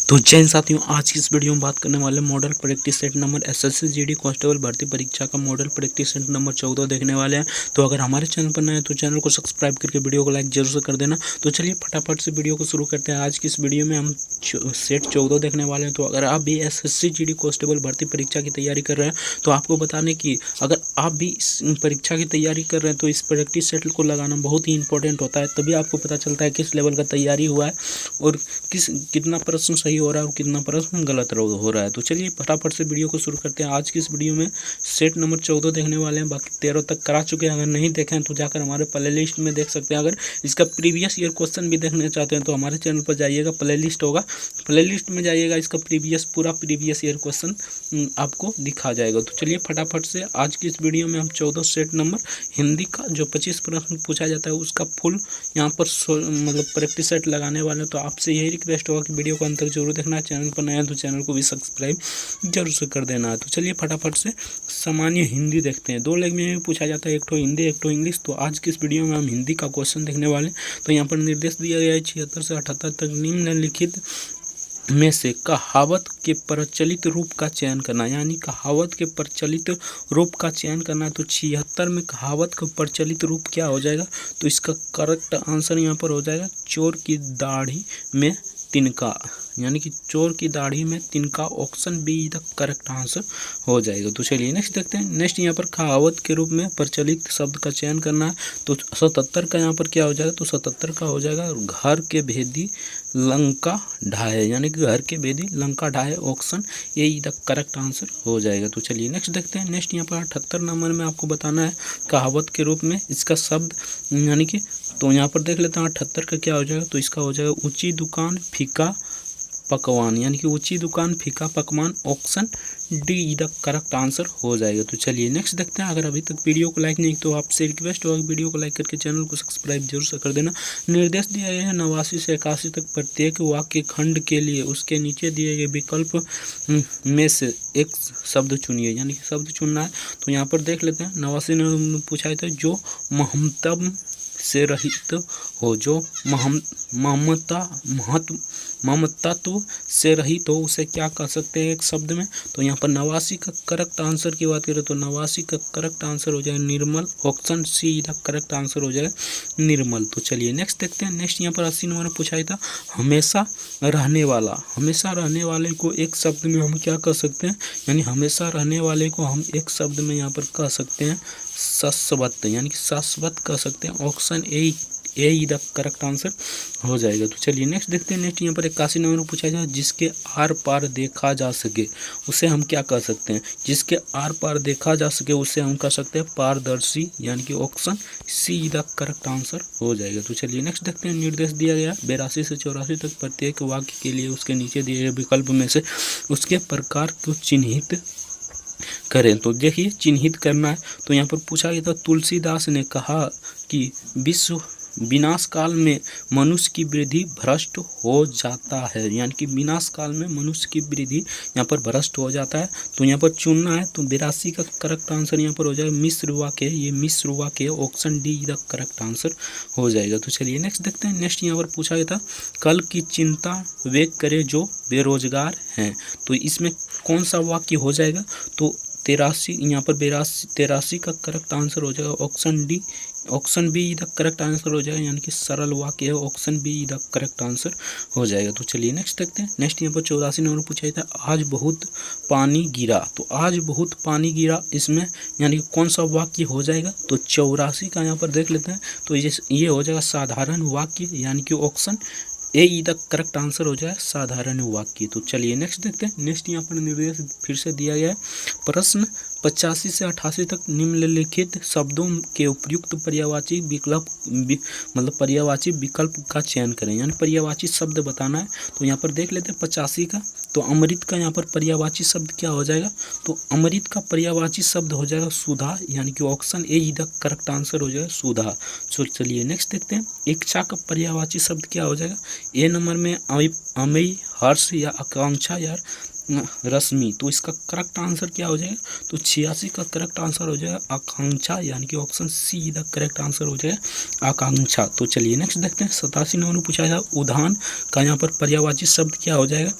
तो जय हिंद साथियों, आज की इस वीडियो में बात करने वाले model practice set number SSC GD constable भर्ती परीक्षा का मॉडल प्रैक्टिस सेट नंबर 14 देखने वाले हैं। तो अगर हमारे चैनल पर नए हैं तो चैनल को सब्सक्राइब करके वीडियो को लाइक जरूर से कर देना। तो चलिए फटाफट से वीडियो को शुरू करते हैं। आज की इस वीडियो में हम सेट 14 देखने वाले हैं। तो अगर आप भी एसएससी जीडी कांस्टेबल भर्ती परीक्षा की तैयारी कर रहे हैं तो आपको बताने की अगर आप भी इस परीक्षा की तैयारी कर रहे हैं तो इस प्रैक्टिस सेट को लगाना बहुत ही इंपॉर्टेंट होता है। तभी आपको पता चलता है किस लेवल का तैयारी हुआ है और कितना प्रश्न सही हो रहा है और कितना प्रश्न गलत हो रहा है। तो चलिए फटाफट से वीडियो को शुरू करते हैं। आज की इस वीडियो में सेट नंबर 14 देखने वाले हैं। बाकी 13 तक करा चुके हैं। अगर नहीं देखें तो जाकर हमारे प्ले लिस्ट में देख सकते हैं। अगर इसका प्रीवियस ईयर क्वेश्चन भी देखना चाहते हैं तो हमारे चैनल पर जाइएगा, प्ले लिस्ट होगा, प्ले लिस्ट में जाइएगा, इसका पूरा प्रीवियस ईयर क्वेश्चन आपको दिखा जाएगा। तो चलिए फटाफट से आज की इस वीडियो में हम 14 सेट नंबर हिंदी का जो 25 प्रश्न पूछा जाता है उसका फुल यहाँ पर मतलब प्रैक्टिस सेट लगाने वाले हैं। तो आपसे यही रिक्वेस्ट होगा कि वीडियो को अंत तक जरूर देखना है। चैनल पर नया है तो चैनल को भी सब्सक्राइब जरूर से कर देना है। तो चलिए फटाफट से सामान्य हिंदी देखते हैं। 2 लैंग्वेज में पूछा जाता है, एक तो हिंदी एक तो इंग्लिश। तो आज की इस वीडियो में हम हिंदी का क्वेश्चन देखने वाले हैं। तो यहाँ पर निर्देश दिया गया है 76 से 78 तक निम्नलिखित में से कहावत के प्रचलित रूप का चयन करना, यानी कहावत के प्रचलित रूप का चयन करना है। तो 76 में कहावत का प्रचलित रूप क्या हो जाएगा? तो इसका करेक्ट आंसर यहाँ पर हो जाएगा चोर की दाढ़ी में तिनका, यानी कि चोर की दाढ़ी में तिनका। Option be the correct answer हो जाएगा। तो चलिए नेक्स्ट देखते हैं। नेक्स्ट यहाँ पर कहावत के रूप में प्रचलित शब्द का चयन करना है। तो 77 का यहाँ पर क्या हो जाएगा? तो 77 का हो जाएगा घर के भेदी लंका ढाए, यानी कि घर के भेदी लंका ढाए। Option A the correct answer हो जाएगा। तो चलिए नेक्स्ट देखते हैं। नेक्स्ट यहाँ पर 78 नंबर में आपको बताना है कहावत के रूप में इसका शब्द, यानी कि तो यहाँ पर देख लेते हैं 78 का क्या हो जाएगा? तो इसका हो जाएगा ऊंची दुकान फीका पकवान, यानी कि ऊंची दुकान फीका पकवान। Option D the correct answer हो जाएगा। तो चलिए नेक्स्ट देखते हैं। अगर अभी तक वीडियो को लाइक नहीं तो आपसे रिक्वेस्ट होगा कि वीडियो को लाइक करके चैनल को सब्सक्राइब जरूर से कर देना। निर्देश दिया गया है 89 से 81 तक प्रत्येक वाक्य खंड के लिए उसके नीचे दिए गए विकल्प में से एक शब्द चुनिए, यानी कि शब्द चुनना है। तो यहाँ पर देख लेते हैं। 89 ने पूछा था जो महत्व से रहित हो, जो ममतात्व से रहित हो, उसे क्या कह सकते हैं एक शब्द में? तो यहाँ पर 89 का करेक्ट आंसर की बात करें तो 89 का करेक्ट आंसर हो जाएगा निर्मल। Option C the correct answer हो जाएगा निर्मल। तो चलिए नेक्स्ट देखते हैं। नेक्स्ट यहाँ पर 80 नंबर पूछा था हमेशा रहने वाला। हमेशा रहने वाले को एक शब्द में हम क्या कह सकते हैं? यानी हमेशा रहने वाले को हम एक शब्द में यहाँ पर कह सकते हैं शाश्वत, यानी कि शाश्वत कह सकते हैं। Option A the correct answer हो जाएगा। तो चलिए नेक्स्ट देखते हैं। नेक्स्ट यहाँ पर 81 नंबर पूछा जाए जिसके आर पार देखा जा सके उसे हम क्या कह सकते हैं? जिसके आर पार देखा जा सके उसे हम कह सकते हैं पारदर्शी, यानी कि option C the correct answer हो जाएगा। तो चलिए नेक्स्ट देखते हैं। निर्देश दिया गया 82 से 84 तक प्रत्येक वाक्य के लिए उसके नीचे दिए गए विकल्प में से उसके प्रकार को चिन्हित करें। तो देखिए चिन्हित करना है। तो यहाँ पर पूछा गया था तुलसीदास ने कहा कि विश्व विनाश काल में मनुष्य की वृद्धि भ्रष्ट हो जाता है, यानी कि विनाश काल में मनुष्य की वृद्धि यहाँ पर भ्रष्ट हो जाता है। तो यहाँ पर चुनना है। तो 82 का करेक्ट आंसर यहाँ पर हो जाएगा मिश्र वाक्य। ये मिश्र वाक्य option D the correct answer हो जाएगा। तो चलिए नेक्स्ट देखते हैं। नेक्स्ट यहाँ पर पूछा गया था कल की चिंता वे करे जो बेरोजगार हैं। तो इसमें कौन सा वाक्य हो जाएगा? तो 83 यहाँ पर 83 का करेक्ट आंसर हो जाएगा option D. Option be the correct answer हो जाएगा, यानी कि सरल वाक्य है। Option be the correct answer हो जाएगा। तो चलिए नेक्स्ट देखते हैं। नेक्स्ट यहाँ पर 84 नंबर पूछा था आज बहुत पानी गिरा। तो आज बहुत पानी गिरा इसमें यानी कि कौन सा वाक्य हो जाएगा? तो 84 का यहाँ पर देख लेते हैं। तो ये हो जाएगा साधारण वाक्य, यानी कि option A the correct answer हो जाए साधारण वाक्य। तो चलिए नेक्स्ट देखते हैं। नेक्स्ट यहाँ पर निर्देश फिर से दिया गया है प्रश्न 85 से 88 तक निम्नलिखित शब्दों के उपयुक्त पर्यायवाची विकल्प मतलब पर्यायवाची विकल्प का चयन करें, यानी पर्यायवाची शब्द बताना है। तो यहाँ पर देख लेते हैं 85 का। तो अमृत का यहाँ पर पर्यायवाची शब्द क्या हो जाएगा? तो अमृत का पर्यायवाची शब्द हो जाएगा सुधा, यानी कि option A the correct answer हो जाएगा सुधा। तो चलिए नेक्स्ट देखते हैं। इच्छा का पर्यायवाची शब्द क्या हो जाएगा? ए नंबर में अमेय, हर्ष या आकांक्षा या रश्मि। तो इसका करेक्ट आंसर क्या हो जाएगा? तो 86 का करेक्ट आंसर हो जाएगा आकांक्षा, यानी कि option C the correct answer हो जाएगा आकांक्षा। तो चलिए नेक्स्ट देखते हैं। 87 नंबर पूछा था उद्यान का यहाँ पर पर्यायवाची शब्द क्या हो जाएगा?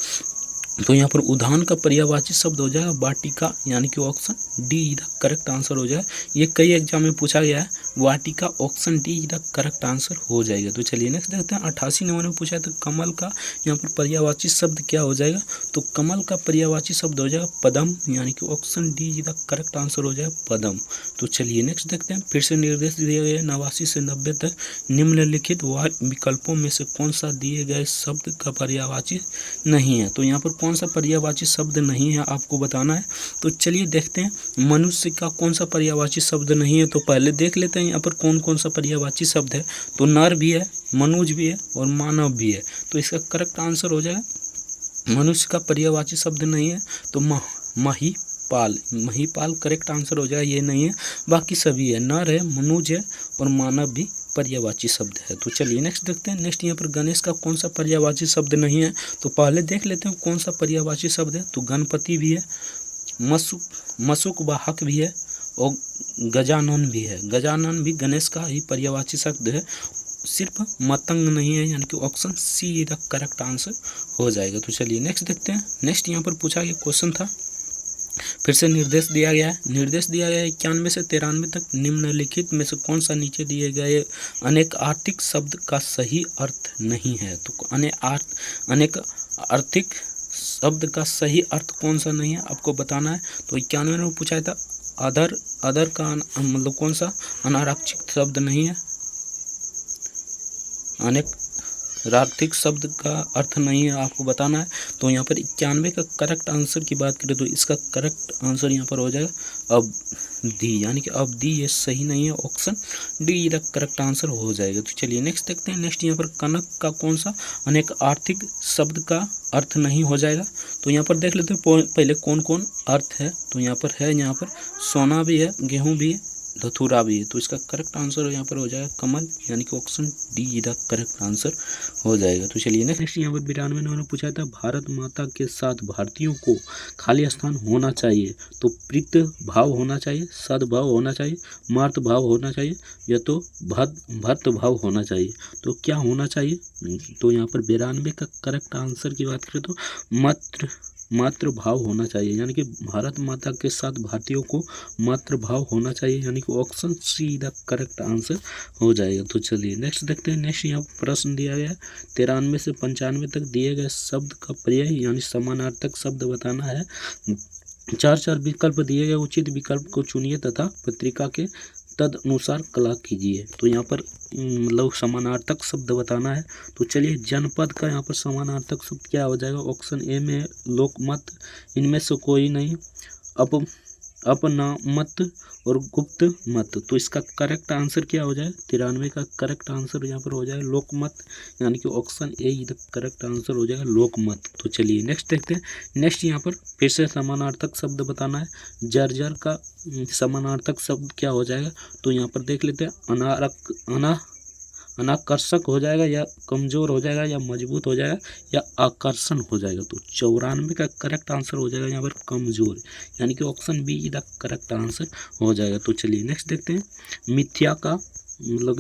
तो यहाँ पर उद्यान का पर्यायवाची शब्द हो जाएगा वाटिका, यानी कि option D the correct answer हो जाएगा। ये कई एग्जाम में पूछा गया है, वाटिका option D the correct answer हो जाएगा। तो चलिए नेक्स्ट देखते हैं। 88 नंबर में पूछा है तो कमल का यहाँ पर पर्यायवाची शब्द क्या हो जाएगा? तो कमल का पर्यायवाची शब्द हो जाएगा पदम, यानी कि option D the correct answer हो जाएगा पदम। तो चलिए नेक्स्ट देखते हैं। फिर से निर्देश दिए गए 89 से 90 तक निम्नलिखित विकल्पों में से कौन सा दिए गए शब्द का पर्यायवाची नहीं है? तो यहाँ पर कौन सा पर्यायवाची शब्द नहीं है आपको बताना है। तो चलिए देखते हैं मनुष्य का कौन सा पर्यायवाची शब्द नहीं है। तो पहले देख लेते हैं यहाँ पर कौन कौन सा पर्यायवाची शब्द है। तो नर भी है, मनुज भी है और मानव भी है। तो इसका करेक्ट आंसर हो जाएगा मनुष्य का पर्यायवाची शब्द नहीं है तो महिपाल, महिपाल करेक्ट आंसर हो जाएगा, ये नहीं है। बाकी सभी है, नर है, मनुज है और मानव भी पर्यायवाची शब्द है। तो चलिए नेक्स्ट देखते हैं। नेक्स्ट यहाँ पर गणेश का कौन सा पर्यायवाची शब्द नहीं है? तो पहले देख लेते हैं कौन सा पर्यायवाची शब्द है। तो गणपति भी है, मशुक वाहक भी है और गजानन भी है। गजानन भी गणेश का ही पर्यायवाची शब्द है, सिर्फ मतंग नहीं है, यानी कि option C the correct answer हो जाएगा। तो चलिए नेक्स्ट देखते हैं। नेक्स्ट यहाँ पर पूछा गया क्वेश्चन था, फिर से निर्देश दिया गया है। निर्देश दिया गया है 91 से 93 तक निम्नलिखित में से कौन सा नीचे दिए गए अनेक आर्थिक शब्द का सही अर्थ नहीं है? तो अनेक आर्थिक शब्द का सही अर्थ कौन सा नहीं है आपको बताना है। तो 91 में पूछा था अदर का मतलब कौन सा अनारक्षित शब्द नहीं है, अनेक आर्थिक शब्द का अर्थ नहीं है आपको बताना है। तो यहाँ पर 91 का करेक्ट आंसर की बात करें तो इसका करेक्ट आंसर यहाँ पर हो जाएगा अवधि, यानी कि अवधि ये सही नहीं है, option D the correct answer हो जाएगा। तो चलिए नेक्स्ट देखते हैं। नेक्स्ट यहाँ पर कनक का कौन सा अनेक आर्थिक शब्द का अर्थ नहीं हो जाएगा? तो यहाँ पर देख लेते हैं पहले कौन कौन अर्थ है। तो यहाँ पर सोना भी है, गेहूँ भी है, धतूरा भी है। तो इसका करेक्ट आंसर यहाँ पर हो जाएगा कमल, यानी कि option D the correct answer हो जाएगा। तो चलिए नेक्स्ट यहाँ पर 92 नंबर पूछा था भारत माता के साथ भारतीयों को खाली स्थान होना चाहिए। तो प्रीत भाव होना चाहिए, सद्भाव होना चाहिए, मार्त भाव होना चाहिए या तो भक्त भाव होना चाहिए। तो क्या होना चाहिए? तो यहाँ पर 92 का करेक्ट आंसर की बात करें तो मातृ भाव होना चाहिए, यानी कि भारत माता के साथ भारतीयों को मातृ भाव होना चाहिए, यानी कि option C the correct answer हो जाएगा। तो चलिए नेक्स्ट देखते हैं। नेक्स्ट यहाँ प्रश्न दिया गया है 93 से 95 तक दिए गए शब्द का पर्याय यानी समानार्थक शब्द बताना है। 4 विकल्प दिए गए, उचित विकल्प को चुनिए तथा पत्रिका के तद अनुसार कला कीजिए। तो यहाँ पर मतलब समानार्थक शब्द बताना है। तो चलिए जनपद का यहाँ पर समानार्थक शब्द क्या हो जाएगा? ऑप्शन ए में लोकमत, इनमें से कोई नहीं, अपनामत और गुप्त मत। तो इसका करेक्ट आंसर क्या हो जाएगा? 93 का करेक्ट आंसर यहाँ पर हो जाएगा लोकमत, यानी कि ऑप्शन ए इधर करेक्ट आंसर हो जाएगा लोकमत। तो चलिए नेक्स्ट देखते हैं। नेक्स्ट यहाँ पर फिर से समानार्थक शब्द बताना है। जर्जर का समानार्थक शब्द क्या हो जाएगा? तो यहाँ पर देख लेते हैं। अनाकर्षक हो जाएगा या कमजोर हो जाएगा या मजबूत हो जाएगा या आकर्षण हो जाएगा। तो 94 का करेक्ट आंसर हो जाएगा यहाँ पर कमजोर, यानी कि option be the correct answer हो जाएगा। तो चलिए नेक्स्ट देखते हैं। मिथ्या का मतलब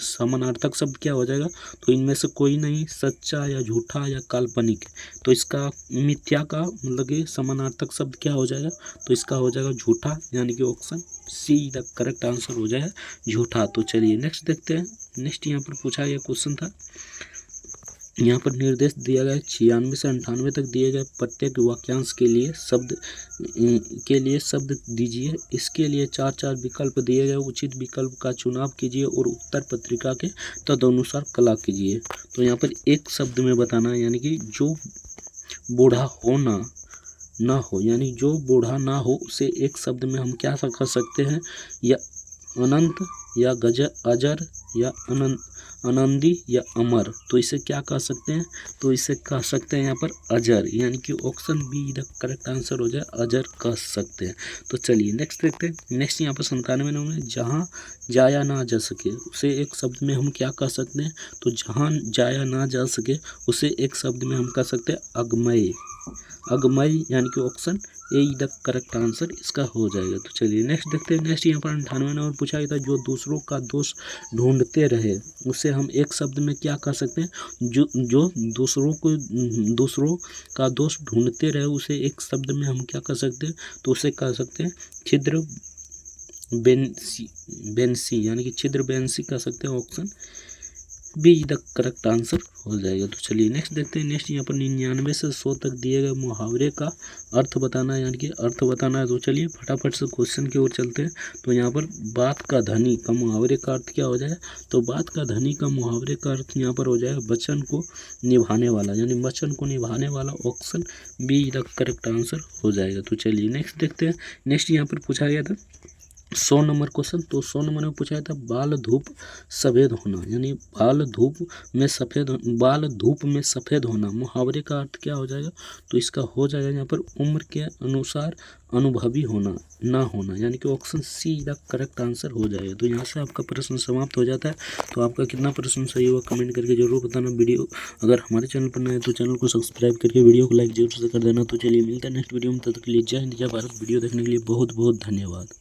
समानार्थक शब्द क्या हो जाएगा? तो इनमें से कोई नहीं, सच्चा या झूठा या काल्पनिक। तो इसका मिथ्या का मतलब कि समानार्थक शब्द क्या हो जाएगा? तो इसका हो जाएगा झूठा, यानी कि option C the correct answer हो जाएगा झूठा। तो चलिए नेक्स्ट देखते हैं। नेक्स्ट यहाँ पर पूछा गया क्वेश्चन था, यहाँ पर निर्देश दिया गया 96 से 98 तक दिए गए प्रत्येक वाक्यांश के लिए शब्द दीजिए। इसके लिए 4 विकल्प दिए गए, उचित विकल्प का चुनाव कीजिए और उत्तर पत्रिका के तदनुसार कला कीजिए। तो यहाँ पर एक शब्द में बताना है, यानी कि जो बूढ़ा होना ना हो, यानी जो बूढ़ा ना हो उसे एक शब्द में हम क्या कर सकते हैं? या अनंत या अजर या आनंदी या अमर। तो इसे क्या कह सकते हैं? तो इसे कह सकते हैं यहाँ पर अजर, यानी कि option be the correct answer हो जाए अजर कह सकते हैं। तो चलिए नेक्स्ट देखते हैं। नेक्स्ट यहाँ पर 97 नंबर में जहाँ जाया ना जा सके उसे एक शब्द में हम क्या कह सकते हैं? तो जहाँ जाया ना जा सके उसे एक शब्द में हम कह सकते हैं अगमय, अगमई यानी कि option A the correct answer इसका हो जाएगा। तो चलिए नेक्स्ट देखते हैं। नेक्स्ट यहाँ पर 98 नंबर पूछा गया था, जो दूसरों का दोष ढूंढते रहे उसे हम एक शब्द में क्या कह सकते हैं? जो दूसरों का दोष ढूंढते रहे उसे एक शब्द में हम क्या कह सकते हैं? तो उसे कह सकते हैं छिद्र बेंसी यानी कि छिद्र बेंसी कह सकते हैं। Option be the correct answer हो जाएगा। तो चलिए नेक्स्ट देखते हैं। नेक्स्ट यहाँ पर 99 से 100 तक दिए गए मुहावरे का अर्थ बताना है, यानी कि अर्थ बताना है। तो चलिए फटाफट से क्वेश्चन की ओर चलते हैं। तो यहाँ पर बात का धनी का मुहावरे का अर्थ क्या हो जाएगा? तो बात का धनी का मुहावरे का अर्थ यहाँ पर हो जाएगा वचन को निभाने वाला, यानी वचन को निभाने वाला। Option be the correct answer हो जाएगा। तो चलिए नेक्स्ट देखते हैं। नेक्स्ट यहाँ पर पूछा गया था 100 नंबर क्वेश्चन। तो 100 नंबर में पूछा था बाल धूप सफ़ेद होना, यानी बाल धूप में सफ़ेद होना मुहावरे का अर्थ क्या हो जाएगा? तो इसका हो जाएगा यहाँ पर उम्र के अनुसार अनुभवी होना ना होना, यानी कि option C the correct answer हो जाएगा। तो यहाँ से आपका प्रश्न समाप्त हो जाता है। तो आपका कितना प्रश्न सही हुआ कमेंट करके जरूर बताना। वीडियो अगर हमारे चैनल पर नए हैं तो चैनल को सब्सक्राइब करके वीडियो को लाइक जरूर से कर देना। तो चलिए मिलता है नेक्स्ट वीडियो में, तब तक के लिए जय हिंद जय भारत। वीडियो देखने के लिए बहुत बहुत धन्यवाद।